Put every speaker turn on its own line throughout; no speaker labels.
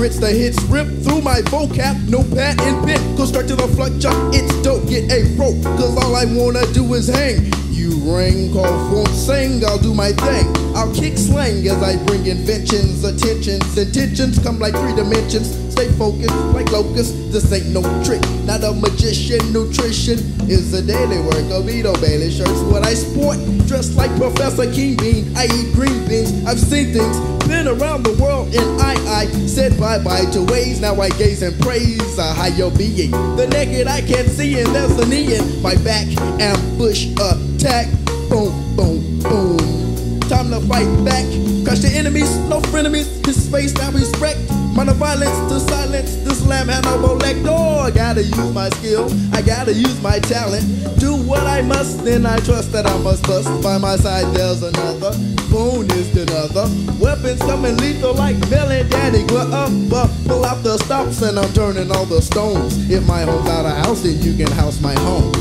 grits, the hits rip through my vocab, no pad and pen. Go straight to the fluck jump, it's dope, get a rope, cause all I wanna do is hang. You ring, call, won't sing, I'll do my thing. I'll kick slang as I bring inventions, attentions, intentions come like 3 dimensions. Stay focused like locusts, this ain't no trick. Not a magician, nutrition is a daily work. Oviedo Bailey shirts what I sport, dressed like Professor King Bean. I eat green beans, I've seen things, been around the world, and I said bye-bye to ways. Now I gaze and praise a higher being. The naked I can't see, and there's a knee in my back. Ambush, attack, boom, boom, boom. Time to fight back, crush the enemies, no frenemies. His face now respect. Minor violence to silence this lamb Hannibal Lecter. Oh, I gotta use my skill, I gotta use my talent. Do what I must, then I trust that I must bust. By my side there's another, boon is another. Weapons coming lethal like Melon Daddy. Glove up, pull out the stops and I'm turning all the stones. If my home's out of house, then you can house my home.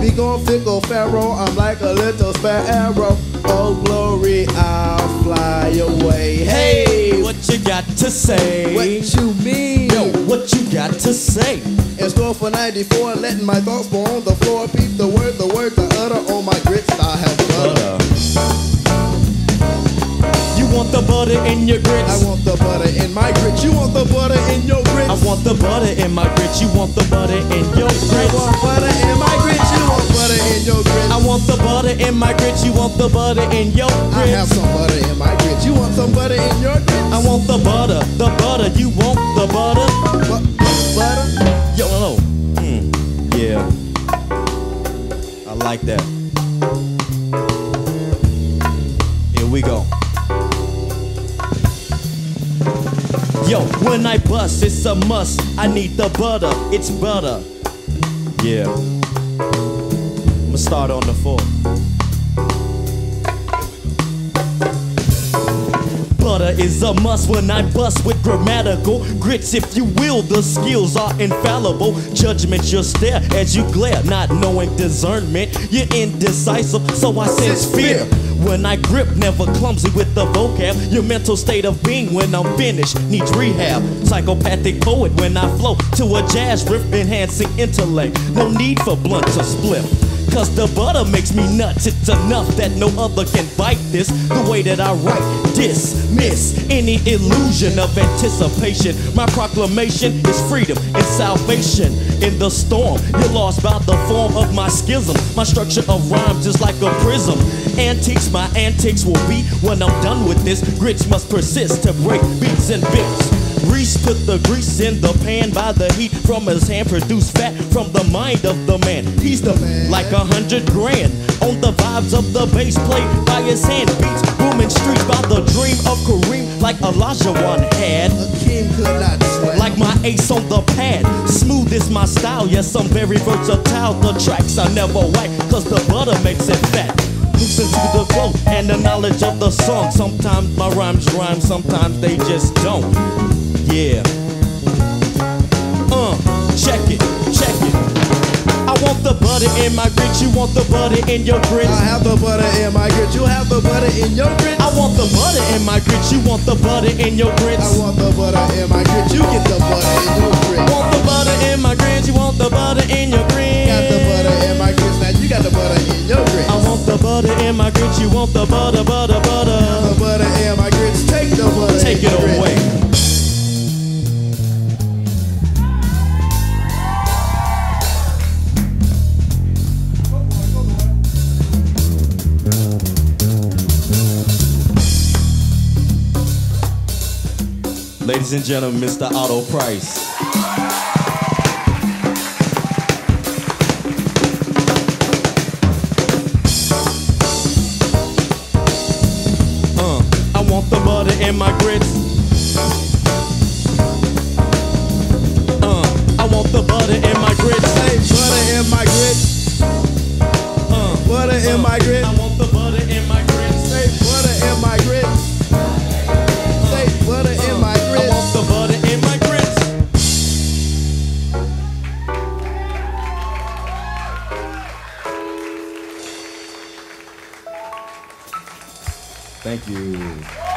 Be gone fickle pharaoh, I'm like a little sparrow. Oh glory, I'll fly away. Hey,
what you got to say?
What you mean?
Yo, what you got to say?
In store for 94, letting my thoughts go on the floor. Peep the words I utter on my grits. I have butter.
You want the butter in your grits?
I want the butter in my grits. You want the butter in your grits?
I want the butter in my grits. You want the butter in your grits?
I want butter in my grits. You want butter in your grits?
I want the butter in my grits. You want the butter in your grits?
I have some butter in my grits. You want some butter in your grits?
I want the butter. You want the butter?
Butter?
Yo, no. Yeah. I like that. Here we go. Yo, when I bust, it's a must. I need the butter, it's butter. Yeah. I'ma start on the 4. Butter is a must when I bust with grammatical grits. If you will, the skills are infallible. Judgment, you'll stare as you glare, not knowing discernment. You're indecisive, so I sense fear. When I grip, never clumsy with the vocab. Your mental state of being when I'm finished needs rehab. Psychopathic poet when I flow to a jazz riff, enhancing intellect. No need for blunt or split. Cause the butter makes me nuts. It's enough that no other can bite this. The way that I write, dismiss any illusion of anticipation. My proclamation is freedom and salvation. In the storm, you're lost by the form of my schism. My structure of rhymes is like a prism. Antiques, my antics will be when I'm done with this. Grits must persist to break beats and bits. Reese put the grease in the pan by the heat from his hand, produce fat from the mind of the man. He's the man, like 100 grand on the vibes of the bass played by his hand. Beats booming streets by the dream of Kareem, like Elijah one had.
Akeem could not sweat.
Like my ace on the pad, smooth is my style. Yes, I'm very versatile. The tracks I never whack, cause the butter makes it fat. Listen to the flow and the knowledge of the song. Sometimes my rhymes rhyme, sometimes they just don't. Yeah. Check it, check it. I want the butter in my grits. You want the butter in your grits?
I have the butter in my grits. You have the butter in your grits?
I want the butter in my grits. You want the butter in your grits?
I want the butter in my grits. You get the butter in your grits.
Want the butter in my grits. You want the butter in your grits?
Got the butter in my grits. Now you got the butter in your grits.
I want the butter in my grits. You want the butter, butter, butter.
The butter in my grits. Take the butter.
Take it away. Ladies and gentlemen, Mr. Otto Price. I want the butter in my grits. I want the butter in my grits.
Say butter in my grits. Butter in my grits.
I want the butter in my grits.
Say butter in my grits. Say butter in my grits.
I want the butter in my grits. Thank you.